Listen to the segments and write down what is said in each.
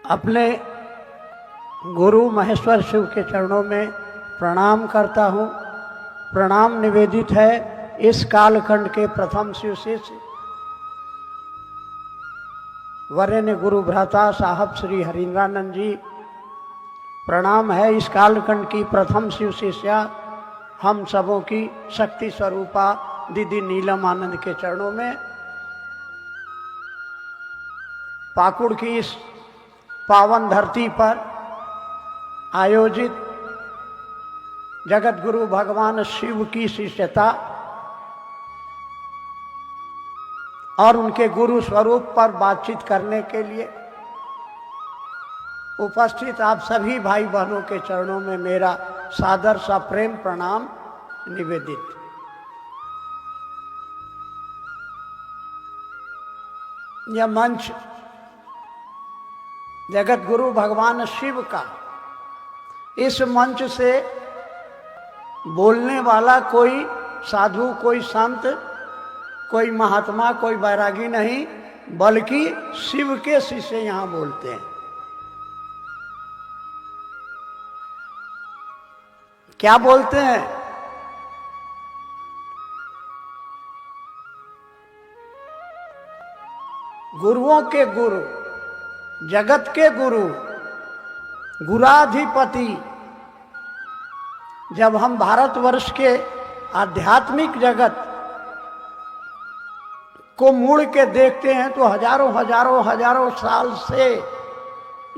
अपने गुरु महेश्वर शिव के चरणों में प्रणाम करता हूँ। प्रणाम निवेदित है इस कालखंड के प्रथम शिव शिष्य वरेण्य गुरु भ्राता साहब श्री हरीन्द्रानंद जी। प्रणाम है इस कालखंड की प्रथम शिव शिष्या हम सबों की शक्ति स्वरूपा दीदी नीलम आनंद के चरणों में। पाकुड़ की इस पावन धरती पर आयोजित जगत गुरु भगवान शिव की शिष्यता और उनके गुरु स्वरूप पर बातचीत करने के लिए उपस्थित आप सभी भाई बहनों के चरणों में मेरा सादर सा प्रेम प्रणाम निवेदित। यह मंच जगत गुरु भगवान शिव का, इस मंच से बोलने वाला कोई साधु, कोई संत, कोई महात्मा, कोई बैरागी नहीं, बल्कि शिव के शिष्य यहां बोलते हैं। क्या बोलते हैं? गुरुओं के गुरु, जगत के गुरु, गुराधिपति। जब हम भारतवर्ष के आध्यात्मिक जगत को मुड़ के देखते हैं तो हजारों हजारों हजारों साल से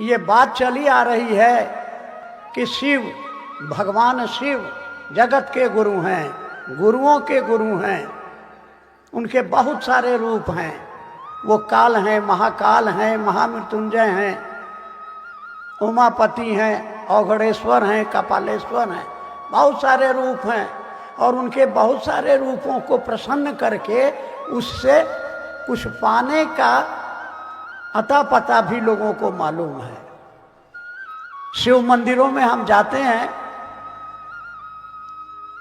ये बात चली आ रही है कि शिव, भगवान शिव जगत के गुरु हैं, गुरुओं के गुरु हैं। उनके बहुत सारे रूप हैं। वो काल हैं, महाकाल हैं, महामृत्युंजय हैं, उमापति हैं, औघड़ेश्वर हैं, कपालेश्वर हैं। बहुत सारे रूप हैं और उनके बहुत सारे रूपों को प्रसन्न करके उससे कुछ पाने का अता पता भी लोगों को मालूम है। शिव मंदिरों में हम जाते हैं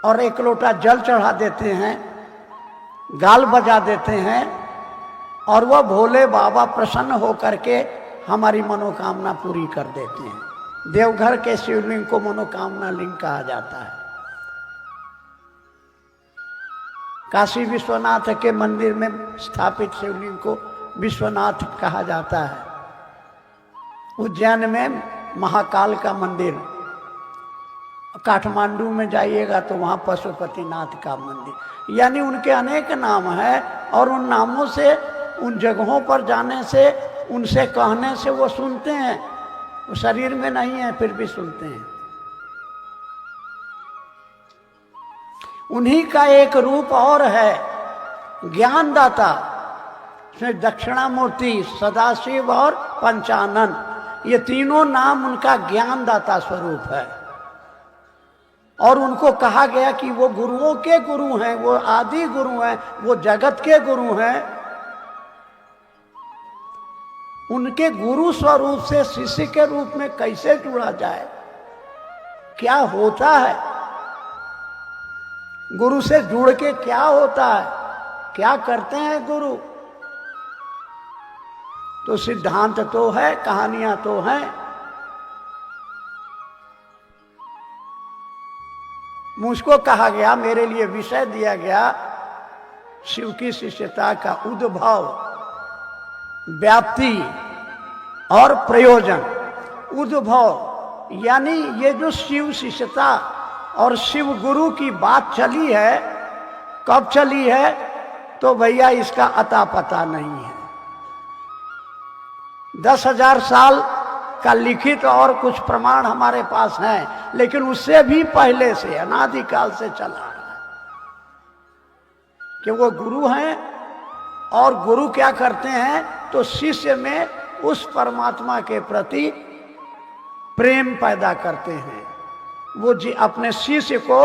और एक लोटा जल चढ़ा देते हैं, गाल बजा देते हैं और वह भोले बाबा प्रसन्न होकर के हमारी मनोकामना पूरी कर देते हैं। देवघर के शिवलिंग को मनोकामना लिंग कहा जाता है। काशी विश्वनाथ के मंदिर में स्थापित शिवलिंग को विश्वनाथ कहा जाता है। उज्जैन में महाकाल का मंदिर, काठमांडू में जाइएगा तो वहाँ पशुपतिनाथ का मंदिर, यानी उनके अनेक नाम हैं। और उन नामों से, उन जगहों पर जाने से, उनसे कहने से वो सुनते हैं। वो शरीर में नहीं है फिर भी सुनते हैं। उन्हीं का एक रूप और है ज्ञानदाता। इसमें दक्षिणामूर्ति, सदाशिव और पंचानन, ये तीनों नाम उनका ज्ञानदाता स्वरूप है। और उनको कहा गया कि वो गुरुओं के गुरु हैं, वो आदि गुरु हैं, वो जगत के गुरु हैं। उनके गुरु स्वरूप से शिष्य के रूप में कैसे जुड़ा जाए? क्या होता है? गुरु से जुड़ के क्या होता है? क्या करते हैं गुरु? तो सिद्धांत तो है, कहानियां तो हैं। मुझको कहा गया, मेरे लिए विषय दिया गया, शिव की शिष्यता का उद्भव, व्याप्ति और प्रयोजन। उद्भव यानी ये जो शिव शिष्यता और शिव गुरु की बात चली है, कब चली है? तो भैया इसका अता पता नहीं है। 10,000 साल का लिखित और कुछ प्रमाण हमारे पास हैं, लेकिन उससे भी पहले से, अनादिकाल से चला रहा है कि वो गुरु हैं। और गुरु क्या करते हैं? तो शिष्य में उस परमात्मा के प्रति प्रेम पैदा करते हैं। वो जी अपने शिष्य को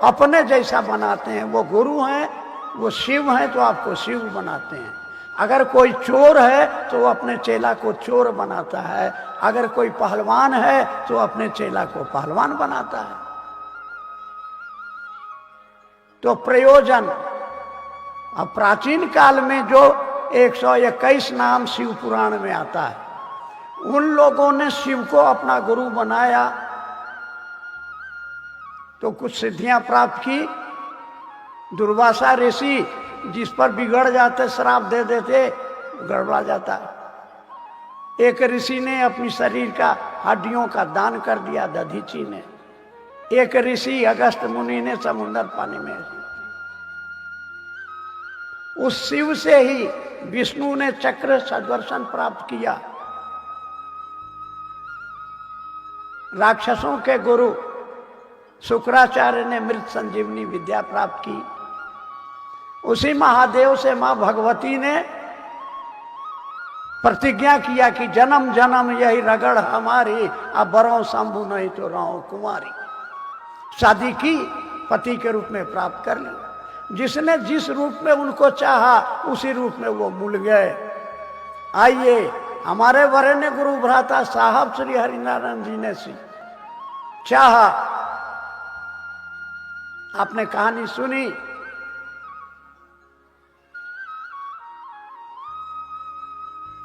अपने जैसा बनाते हैं। वो गुरु हैं, वो शिव हैं तो आपको शिव बनाते हैं। अगर कोई चोर है तो वो अपने चेला को चोर बनाता है। अगर कोई पहलवान है तो अपने चेला को पहलवान बनाता है। तो प्रयोजन। अब प्राचीन काल में जो 121 नाम शिव पुराण में आता है, उन लोगों ने शिव को अपना गुरु बनाया तो कुछ सिद्धियां प्राप्त की। दुर्वासा ऋषि जिस पर बिगड़ जाते श्राप दे देते, गड़बड़ा जाता। एक ऋषि ने अपनी शरीर का हड्डियों का दान कर दिया, दधीची ने। एक ऋषि अगस्त मुनि ने समुद्र पानी में। उस शिव से ही विष्णु ने चक्र सद्वर्षण प्राप्त किया। राक्षसों के गुरु शुक्राचार्य ने मृत संजीवनी विद्या प्राप्त की। उसी महादेव से मां भगवती ने प्रतिज्ञा किया कि जन्म जन्म यही रगड़ हमारी, अब बरो शंभु नहीं तो रहो कुमारी। शादी की, पति के रूप में प्राप्त कर ली। जिसने जिस रूप में उनको चाहा उसी रूप में वो मिल गए। आइए, हमारे वरेण्य गुरु भ्राता साहब श्री हरिनारायण जी ने चाहा। आपने कहानी सुनी।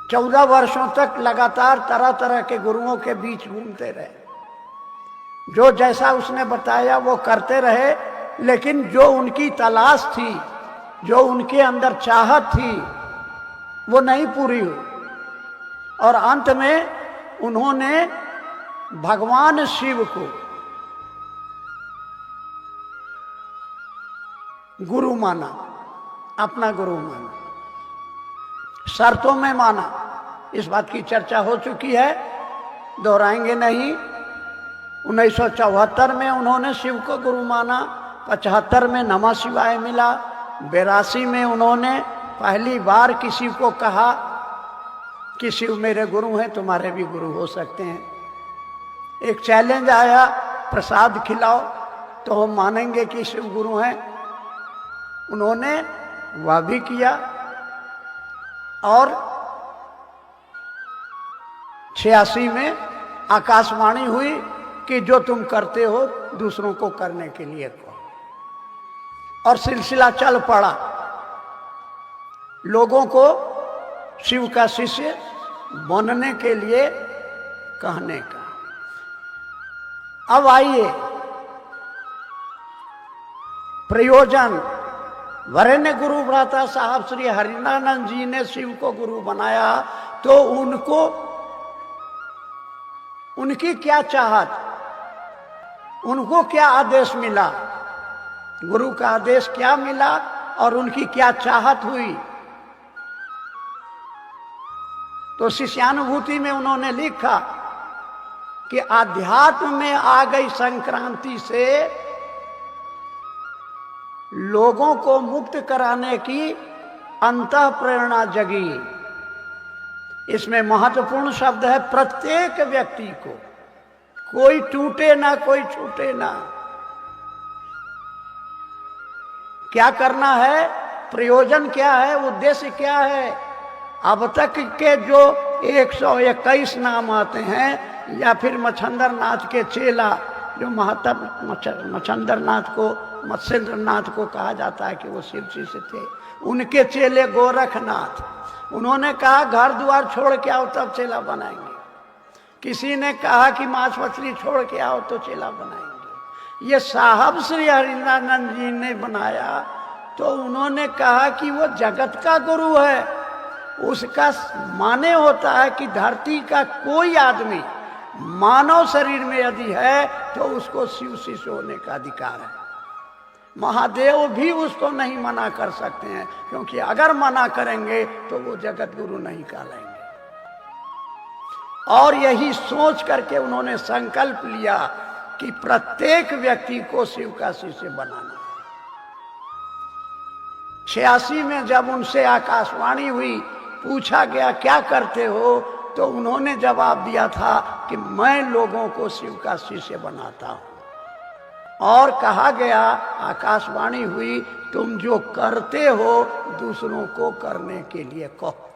चौदह वर्षों तक लगातार तरह तरह के गुरुओं के बीच घूमते रहे। जो जैसा उसने बताया वो करते रहे, लेकिन जो उनकी तलाश थी, जो उनके अंदर चाहत थी, वो नहीं पूरी हुई। और अंत में उन्होंने भगवान शिव को गुरु माना, अपना गुरु माना, शर्तों में माना। इस बात की चर्चा हो चुकी है, दोहराएंगे नहीं। 1974 में उन्होंने शिव को गुरु माना, 75 में नमः शिवाय मिला, 82 में उन्होंने पहली बार किसी को कहा कि शिव मेरे गुरु हैं, तुम्हारे भी गुरु हो सकते हैं। एक चैलेंज आया, प्रसाद खिलाओ तो हम मानेंगे कि शिव गुरु हैं। उन्होंने वह भी किया। और 86 में आकाशवाणी हुई कि जो तुम करते हो दूसरों को करने के लिए कहो। और सिलसिला चल पड़ा लोगों को शिव का शिष्य बनने के लिए कहने का। अब आइए, प्रयोजन। वरेण्य गुरु भ्राता साहब श्री हरिनारायण जी ने शिव को गुरु बनाया तो उनको उनकी क्या चाहत, उनको क्या आदेश मिला, गुरु का आदेश क्या मिला और उनकी क्या चाहत हुई। तो शिष्यानुभूति में उन्होंने लिखा कि आध्यात्म में आ गई संक्रांति से लोगों को मुक्त कराने की अंतः प्रेरणा जगी। इसमें महत्वपूर्ण शब्द है प्रत्येक व्यक्ति को, कोई टूटे ना, कोई छूटे ना। क्या करना है, प्रयोजन क्या है, उद्देश्य क्या है। अब तक के जो 121 नाम आते हैं, या फिर मच्छंदर नाथ के चेला, जो महत्व मच्छंदर नाथ को, मत्स्येंद्र नाथ को कहा जाता है कि वो शिव शिष्य थे, उनके चेले गोरखनाथ। उन्होंने कहा घर द्वार छोड़ के आओ तब चेला बनाएंगे। किसी ने कहा कि मांस मछली छोड़ के आओ तो चेला बनाएंगे। ये साहब श्री हरिनारायण जी ने बनाया तो उन्होंने कहा कि वो जगत का गुरु है। उसका माने होता है कि धरती का कोई आदमी मानव शरीर में यदि है तो उसको शिव शिष्य होने का अधिकार है। महादेव भी उसको नहीं मना कर सकते हैं, क्योंकि अगर मना करेंगे तो वो जगत गुरु नहीं कहलाएंगे। और यही सोच करके उन्होंने संकल्प लिया कि प्रत्येक व्यक्ति को शिव का शिष्य बनाना। 86 में जब उनसे आकाशवाणी हुई, पूछा गया क्या करते हो, तो उन्होंने जवाब दिया था कि मैं लोगों को शिव का शिष्य बनाता हूं। और कहा गया, आकाशवाणी हुई, तुम जो करते हो दूसरों को करने के लिए कहो।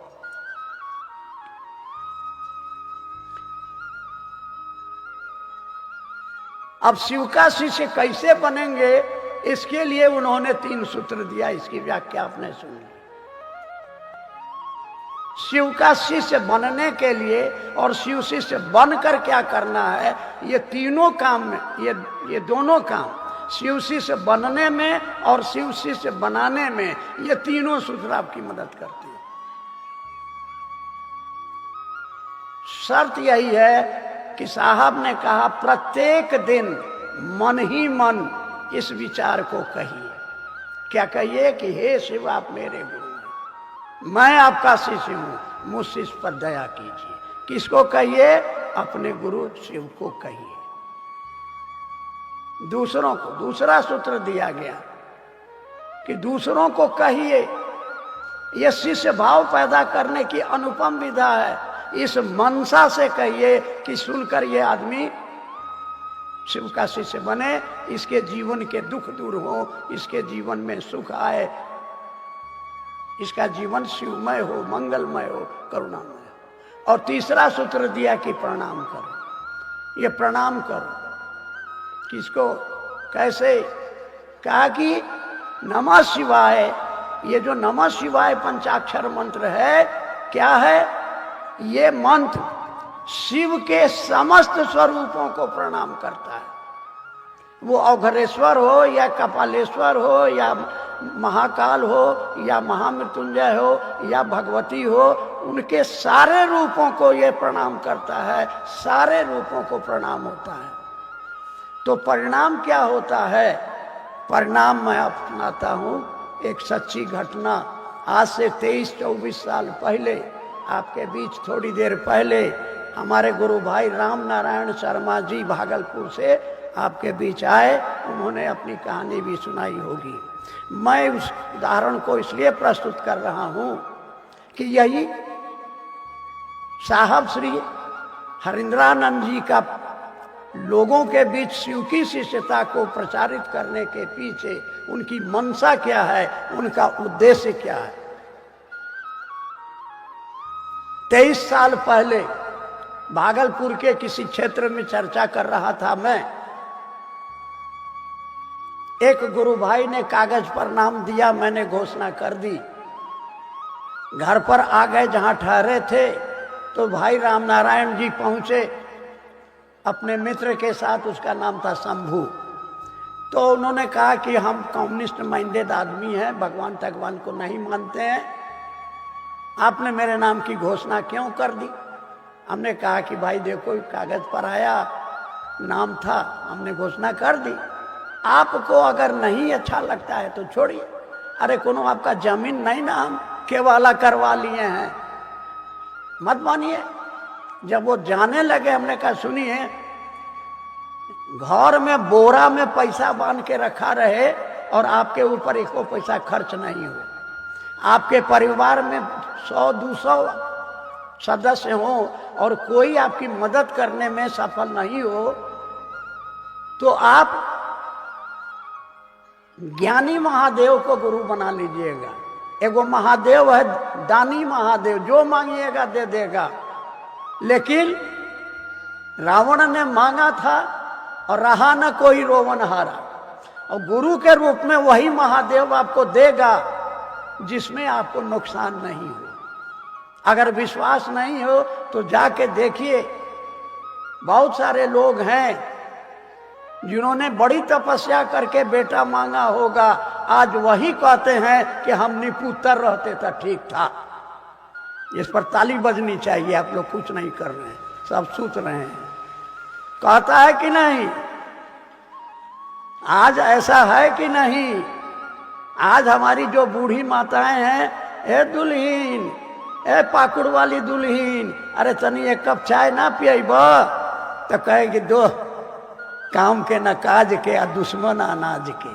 अब शिव का शिष्य कैसे बनेंगे, इसके लिए उन्होंने 3 सूत्र दिया। इसकी व्याख्या आपने सुनी। शिव का शिष्य बनने के लिए और शिव शिष्य बनकर क्या करना है, ये तीनों काम में, ये दोनों काम, शिव शिष्य बनने में और शिव शिष्य बनाने में, ये तीनों सूत्र आपकी मदद करती है। शर्त यही है कि साहब ने कहा प्रत्येक दिन मन ही मन इस विचार को कहिए। क्या कहिए कि हे शिव आप मेरे गुरु हैं, मैं आपका शिष्य हूं, मुझ शिष्य पर दया कीजिए। किसको कहिए? अपने गुरु शिव को कहिए। दूसरों को, दूसरा सूत्र दिया गया कि दूसरों को कहिए। यह शिष्य भाव पैदा करने की अनुपम विधा है। इस मनसा से कहिए कि सुनकर ये आदमी शिव का शिष्य बने, इसके जीवन के दुख दूर हो, इसके जीवन में सुख आए, इसका जीवन शिवमय हो, मंगलमय हो, करुणामय हो। और तीसरा सूत्र दिया कि प्रणाम करो। ये प्रणाम करो किसको, कैसे? कहा कि नमः शिवाय। ये जो नमः शिवाय पंचाक्षर मंत्र है, क्या है? ये मंत्र शिव के समस्त स्वरूपों को प्रणाम करता है। वो अघरेश्वर हो या कपालेश्वर हो या महाकाल हो या महामृत्युंजय हो या भगवती हो, उनके सारे रूपों को ये प्रणाम करता है, सारे रूपों को प्रणाम होता है। तो परिणाम क्या होता है? परिणाम मैं अपनाता हूँ एक सच्ची घटना। आज से 23-24 साल पहले, आपके बीच थोड़ी देर पहले हमारे गुरु भाई राम नारायण शर्मा जी भागलपुर से आपके बीच आए। उन्होंने अपनी कहानी भी सुनाई होगी। मैं उस उदाहरण को इसलिए प्रस्तुत कर रहा हूं कि यही साहब श्री हरिंद्रानंद जी का लोगों के बीच शिव की शिष्यता को प्रचारित करने के पीछे उनकी मनसा क्या है, उनका उद्देश्य क्या है। 23 साल पहले भागलपुर के किसी क्षेत्र में चर्चा कर रहा था मैं। एक गुरु भाई ने कागज पर नाम दिया, मैंने घोषणा कर दी। घर पर आ गए जहां ठहरे थे, तो भाई राम नारायण जी पहुंचे अपने मित्र के साथ, उसका नाम था शंभू। तो उन्होंने कहा कि हम कम्युनिस्ट माइंडेड आदमी हैं, भगवान भगवान को नहीं मानते हैं, आपने मेरे नाम की घोषणा क्यों कर दी? हमने कहा कि भाई देखो कागज पर आया, नाम था, हमने घोषणा कर दी। आपको अगर नहीं अच्छा लगता है तो छोड़िए। अरे कोनो आपका जमीन नहीं ना, हम केवाला करवा लिए हैं, मत मानिए। जब वो जाने लगे, हमने कहा सुनिए, घर में बोरा में पैसा बांध के रखा रहे और आपके ऊपर एको पैसा खर्च नहीं हो, आपके परिवार में 100-200 सदस्य हो और कोई आपकी मदद करने में सफल नहीं हो, तो आप ज्ञानी महादेव को गुरु बना लीजिएगा। एगो महादेव है, दानी महादेव, जो मांगिएगा दे देगा। लेकिन रावण ने मांगा था और रहा न कोई रोवन हारा, और गुरु के रूप में वही महादेव आपको देगा जिसमें आपको नुकसान नहीं हो। अगर विश्वास नहीं हो तो जाके देखिए, बहुत सारे लोग हैं जिन्होंने बड़ी तपस्या करके बेटा मांगा होगा, आज वही कहते हैं कि हम निपुत्र रहते तो ठीक था। इस पर ताली बजनी चाहिए। आप लोग कुछ नहीं कर रहे हैं, सब सोच रहे हैं। कहता है कि नहीं? आज ऐसा है कि नहीं? आज हमारी जो बूढ़ी माताएं हैं, ए दुल्हीन, ए पाकुड़ वाली दुल्हीन, अरे तनी एक कप चाय ना पियब तो कहेगी दो काम के न काज के, आ दुश्मन अनाज के।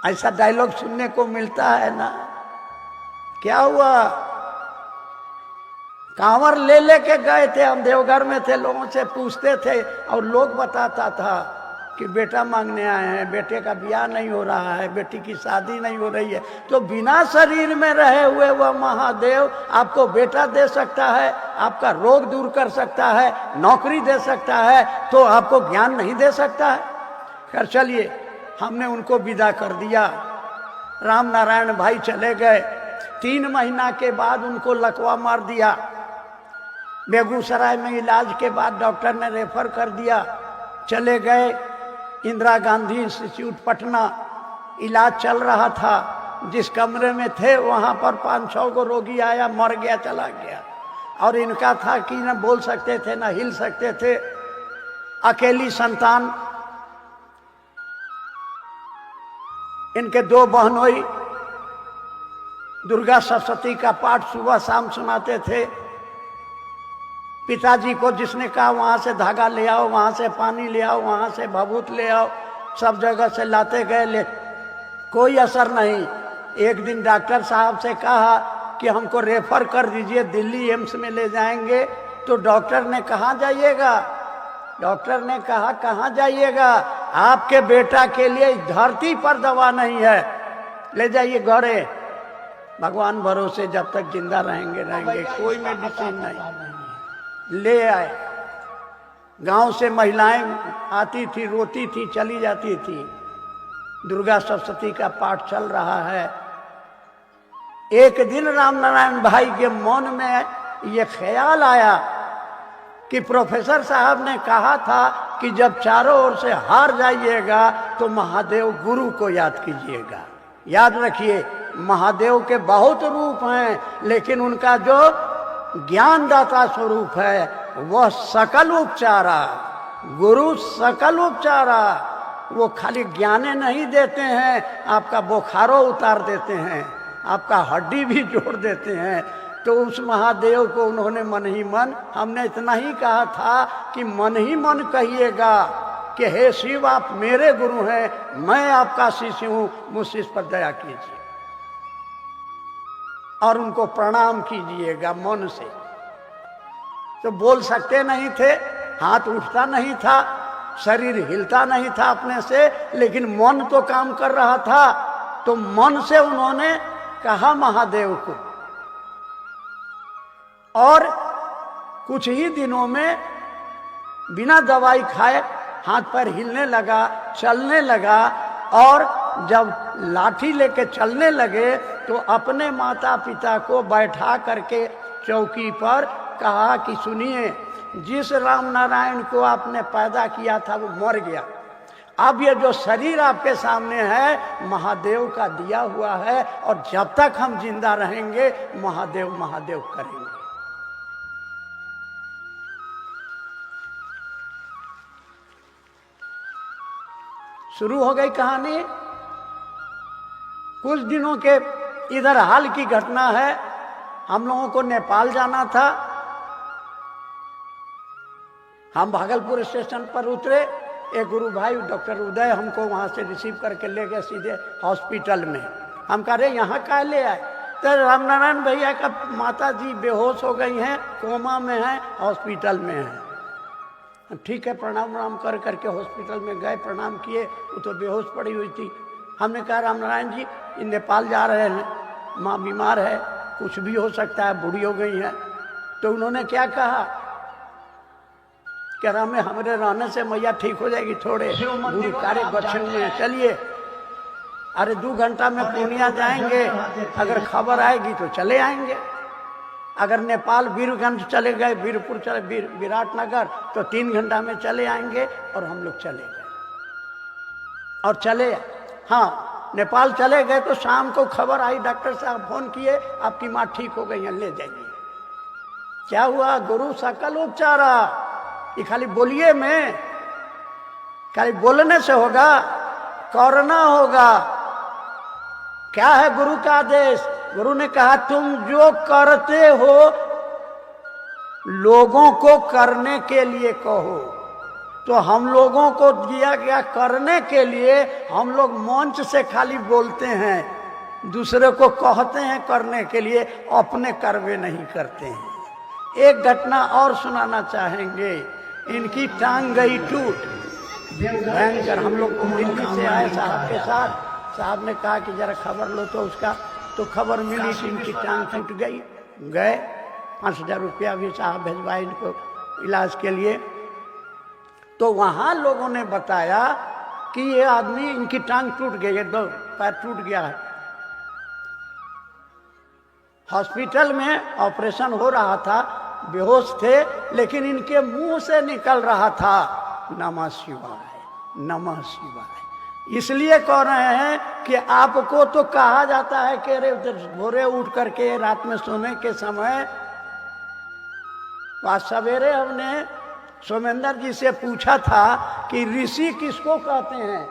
ऐसा डायलॉग सुनने को मिलता है ना। क्या हुआ? कांवर ले लेके गए थे, हम देवघर में थे, लोगों से पूछते थे और लोग बताता था कि बेटा मांगने आए हैं, बेटे का ब्याह नहीं हो रहा है, बेटी की शादी नहीं हो रही है। तो बिना शरीर में रहे हुए वह महादेव आपको बेटा दे सकता है, आपका रोग दूर कर सकता है, नौकरी दे सकता है, तो आपको ज्ञान नहीं दे सकता है? खैर चलिए, हमने उनको विदा कर दिया। राम नारायण भाई चले गए। 3 महीना के बाद उनको लकवा मार दिया। बेगूसराय में इलाज के बाद डॉक्टर ने रेफर कर दिया। चले गए इंदिरा गांधी इंस्टीट्यूट पटना, इलाज चल रहा था। जिस कमरे में थे वहाँ पर 5-6 को रोगी आया, मर गया, चला गया। और इनका था कि न बोल सकते थे न हिल सकते थे, अकेली संतान। इनके 2 बहनोई दुर्गा सप्तशती का पाठ सुबह शाम सुनाते थे। पिताजी को जिसने कहा वहाँ से धागा ले आओ, वहाँ से पानी ले आओ, वहाँ से भभूत ले आओ, सब जगह से लाते गए, ले कोई असर नहीं। एक दिन डॉक्टर साहब से कहा कि हमको रेफर कर दीजिए, दिल्ली एम्स में ले जाएंगे। तो डॉक्टर ने कहाँ जाइएगा? डॉक्टर ने कहा कहाँ जाइएगा, आपके बेटा के लिए धरती पर दवा नहीं है, ले जाइए घरे। भगवान भरोसे जब तक जिंदा रहेंगे कोई मेडिसिन नहीं। ले आए। गांव से महिलाएं आती थी, रोती थी, चली जाती थी। दुर्गा सप्तशती का पाठ चल रहा है। एक दिन रामनारायण भाई के मन में ये ख्याल आया कि प्रोफेसर साहब ने कहा था कि जब चारों ओर से हार जाइएगा तो महादेव गुरु को याद कीजिएगा। याद रखिए, महादेव के बहुत रूप हैं, लेकिन उनका जो ज्ञानदाता स्वरूप है वह सकल उपचारा। गुरु सकल उपचारा। वो खाली ज्ञाने नहीं देते हैं, आपका बुखारो उतार देते हैं, आपका हड्डी भी जोड़ देते हैं। तो उस महादेव को उन्होंने मन ही मन, हमने इतना ही कहा था कि मन ही मन कहिएगा कि हे शिव आप मेरे गुरु हैं, मैं आपका शिष्य हूं, मुझ इस पर दया कीजिए। और उनको प्रणाम कीजिएगा मन से। तो बोल सकते नहीं थे, हाथ उठता नहीं था, शरीर हिलता नहीं था अपने से, लेकिन मन तो काम कर रहा था। तो मन से उन्होंने कहा महादेव को, और कुछ ही दिनों में बिना दवाई खाए हाथ पैर हिलने लगा, चलने लगा। और जब लाठी लेके चलने लगे तो अपने माता पिता को बैठा करके चौकी पर कहा कि सुनिए, जिस राम नारायण को आपने पैदा किया था वो मर गया। अब ये जो शरीर आपके सामने है महादेव का दिया हुआ है, और जब तक हम जिंदा रहेंगे महादेव महादेव करेंगे। शुरू हो गई कहानी। कुछ दिनों के इधर हाल की घटना है। हम लोगों को नेपाल जाना था। हम भागलपुर स्टेशन पर उतरे। एक गुरु भाई डॉक्टर उदय हमको वहां से रिसीव करके ले गए सीधे हॉस्पिटल में। हम कह रहे यहाँ का ले आए? तो रामनारायण भैया का माता जी बेहोश हो गई हैं, कोमा में हैं, हॉस्पिटल में हैं। ठीक है, प्रणाम राम कर करके हॉस्पिटल में गए, प्रणाम किए। वो तो बेहोश पड़ी हुई थी। हमने कहा रामनारायण जी नेपाल जा रहे हैं, माँ बीमार है, कुछ भी हो सकता है, बूढ़ी हो गई है। तो उन्होंने क्या कहा, कह रहा मैं हमारे रहने से मैया ठीक हो जाएगी, थोड़े गुरु कार्य गठन में चलिए। अरे 2 घंटा में पूर्णिया जाएंगे, अगर खबर आएगी तो चले आएंगे। अगर नेपाल वीरगंज चले गए, वीरपुर चले, विराटनगर, तो 3 घंटा में चले आएंगे। और हम लोग चले गए और चले, हाँ नेपाल चले गए। तो शाम को खबर आई, डॉक्टर साहब फोन किए, आपकी माँ ठीक हो गई है, ले जाइए। क्या हुआ? गुरु सकल उपचारा। ये खाली बोलिए में, खाली बोलने से होगा? करना होगा। क्या है गुरु का आदेश? गुरु ने कहा तुम जो करते हो लोगों को करने के लिए कहो। तो हम लोगों को दिया गया करने के लिए, हम लोग मंच से खाली बोलते हैं, दूसरे को कहते हैं करने के लिए, अपने कर्मे नहीं करते हैं। एक घटना और सुनाना चाहेंगे। इनकी टांग गई टूट, भयंकर। हम लोग दिल्ली से आए साहब के साथ। साहब ने कहा कि जरा खबर लो तो उसका। तो खबर मिली कि इनकी टांग टूट गई। गए, 5000 रुपया भी साहब भिजवाए इनको इलाज के लिए। तो वहाँ लोगों ने बताया कि ये आदमी, इनकी टांग टूट गई है, 2 पैर टूट गया है। हॉस्पिटल में ऑपरेशन हो रहा था, बेहोश थे, लेकिन इनके मुंह से निकल रहा था नमः शिवाय नमः शिवाय। इसलिए कह रहे हैं कि आपको तो कहा जाता है कि अरे भोरे उठ करके रात में सोने के समय, आज सवेरे हमने सोमेंद्र जी से पूछा था कि ऋषि किसको कहते हैं,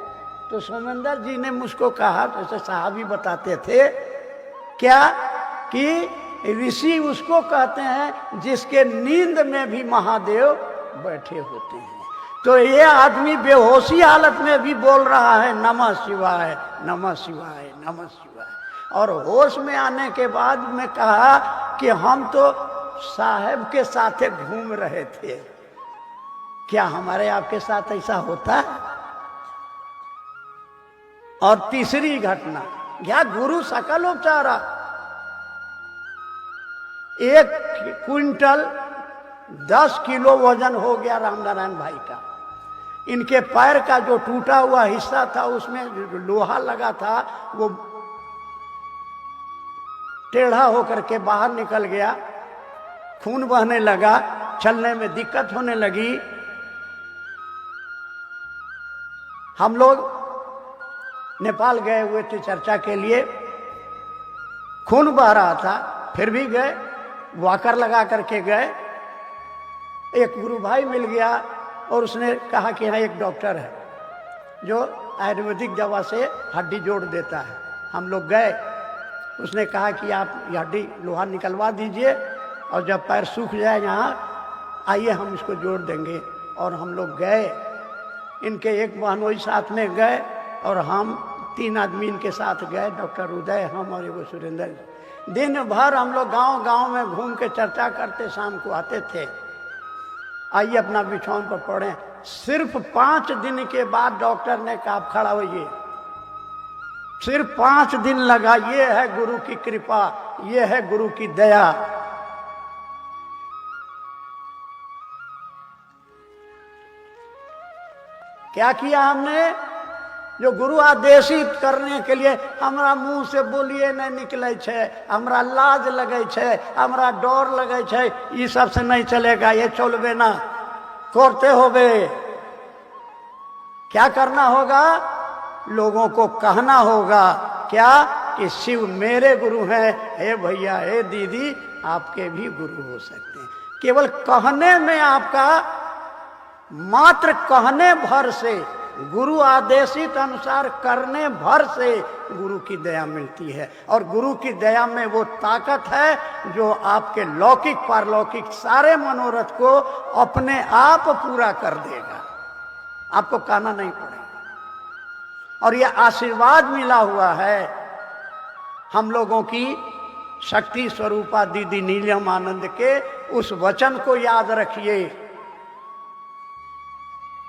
तो सोमेंद्र जी ने मुझको कहा, जैसे साहब ही बताते थे क्या, कि ऋषि उसको कहते हैं जिसके नींद में भी महादेव बैठे होते हैं। तो ये आदमी बेहोशी हालत में भी बोल रहा है नमः शिवाय नमः शिवाय नमः शिवाय। और होश में आने के बाद में कहा कि हम तो साहब के साथ घूम रहे थे। क्या हमारे आपके साथ ऐसा होता है? और तीसरी घटना, क्या गुरु सकल उपचारा, 1 क्विंटल 10 किलो वजन हो गया रामनारायण भाई का। इनके पैर का जो टूटा हुआ हिस्सा था उसमें जो लोहा लगा था वो टेढ़ा होकर के बाहर निकल गया, खून बहने लगा, चलने में दिक्कत होने लगी। हम लोग नेपाल गए हुए थे चर्चा के लिए, खून बह रहा था, फिर भी गए, वॉकर लगा करके गए। एक गुरु भाई मिल गया और उसने कहा कि यहाँ एक डॉक्टर है जो आयुर्वेदिक दवा से हड्डी जोड़ देता है। हम लोग गए, उसने कहा कि आप ये हड्डी लोहा निकलवा दीजिए और जब पैर सूख जाए यहाँ आइए हम इसको जोड़ देंगे। और हम लोग गए, इनके एक बहनोई साथ में गए और हम 3 आदमी इनके साथ गए, डॉक्टर उदय, हम और एगो सुरेंद्र। दिन भर हम लोग गांव गांव में घूम के चर्चा करते, शाम को आते थे, आइए अपना बिछौन पर पड़े। सिर्फ 5 दिन के बाद डॉक्टर ने कहा आप खड़ा होइए। सिर्फ 5 दिन लगा। ये है गुरु की कृपा, ये है गुरु की दया। क्या किया हमने? जो गुरु आदेशित करने के लिए, हमरा मुंह से बोलिए नहीं निकले छे, हमरा लाज लगे छे, हमरा डर लगे छे, ये सब से नहीं चलेगा, ये चलबे ना, करते होबे। क्या करना होगा? लोगों को कहना होगा क्या कि शिव मेरे गुरु हैं, हे भैया हे दीदी आपके भी गुरु हो सकते हैं। केवल कहने में, आपका मात्र कहने भर से, गुरु आदेशित अनुसार करने भर से गुरु की दया मिलती है। और गुरु की दया में वो ताकत है जो आपके लौकिक पारलौकिक सारे मनोरथ को अपने आप पूरा कर देगा, आपको कहना नहीं पड़ेगा। और ये आशीर्वाद मिला हुआ है हम लोगों की शक्ति स्वरूपा दीदी नीलम आनंद के उस वचन को याद रखिए।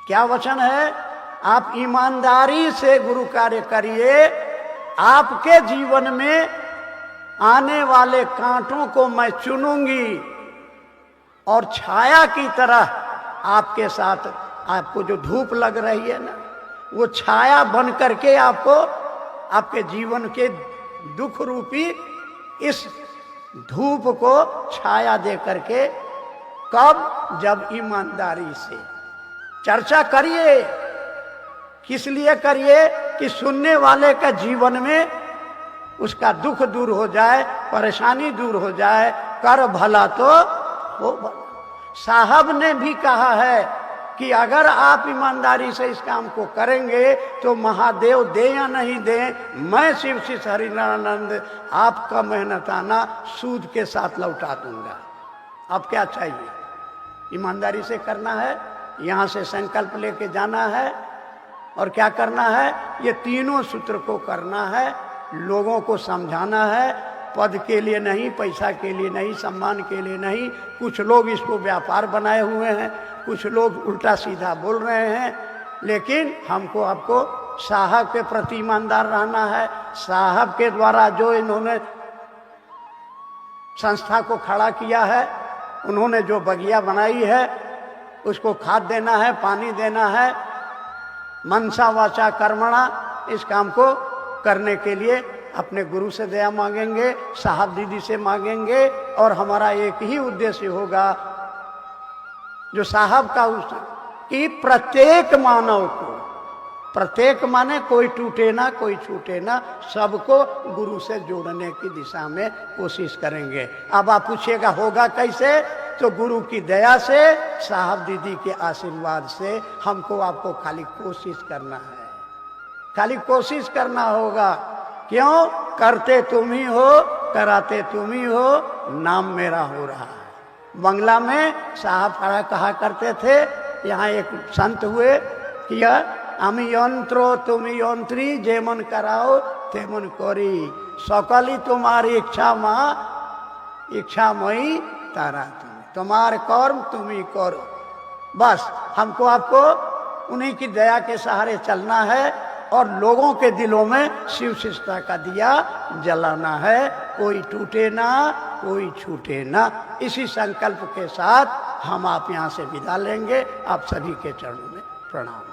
क्या वचन है? आप ईमानदारी से गुरु कार्य करिए, आपके जीवन में आने वाले कांटों को मैं चुनूंगी और छाया की तरह आपके साथ, आपको जो धूप लग रही है ना, वो छाया बन करके आपको आपके जीवन के दुख रूपी इस धूप को छाया दे करके, कब? जब ईमानदारी से चर्चा करिए। किस लिए करिए? कि सुनने वाले का जीवन में उसका दुख दूर हो जाए, परेशानी दूर हो जाए, कर भला तो हो भला। साहब ने भी कहा है कि अगर आप ईमानदारी से इस काम को करेंगे तो महादेव दे या नहीं दे, मैं शिव शिष हरिनारायणानंद आपका मेहनताना सूद के साथ लौटा दूंगा। अब क्या चाहिए? ईमानदारी से करना है, यहाँ से संकल्प लेके जाना है और क्या करना है? ये तीनों सूत्र को करना है, लोगों को समझाना है, पद के लिए नहीं, पैसा के लिए नहीं, सम्मान के लिए नहीं। कुछ लोग इसको व्यापार बनाए हुए हैं, कुछ लोग उल्टा सीधा बोल रहे हैं, लेकिन हमको आपको साहब के प्रति ईमानदार रहना है। साहब के द्वारा जो इन्होंने संस्था को खड़ा किया है, उन्होंने जो बगिया बनाई है, उसको खाद देना है, पानी देना है, मनसा वाचा कर्मणा, इस काम को करने के लिए अपने गुरु से दया मांगेंगे, साहब दीदी से मांगेंगे, और हमारा एक ही उद्देश्य होगा जो साहब का कि प्रत्येक मानव को, प्रत्येक माने कोई टूटे ना कोई छूटे ना, सबको गुरु से जोड़ने की दिशा में कोशिश करेंगे। अब आप पूछिएगा होगा कैसे? तो गुरु की दया से, साहब दीदी के आशीर्वाद से हमको आपको खाली कोशिश करना है, खाली कोशिश करना होगा। क्यों? करते तुम ही हो, कराते तुम ही हो, नाम मेरा हो रहा है। बंगला में साहब कहा करते थे, यहाँ एक संत हुए कि আমি যন্ত্র তুমি যন্ত্রী, যেমন कराओ তেমন করি, সকলই তোমার इच्छा माँ इच्छामयी तारा तुम, तुम्हारे कर्म तुम ही करो। बस हमको आपको उन्हीं की दया के सहारे चलना है और लोगों के दिलों में शिव शिष्टता का दिया जलाना है। कोई टूटे ना कोई छूटे ना, इसी संकल्प के साथ हम आप यहाँ से विदा लेंगे। आप सभी के चरणों में प्रणाम।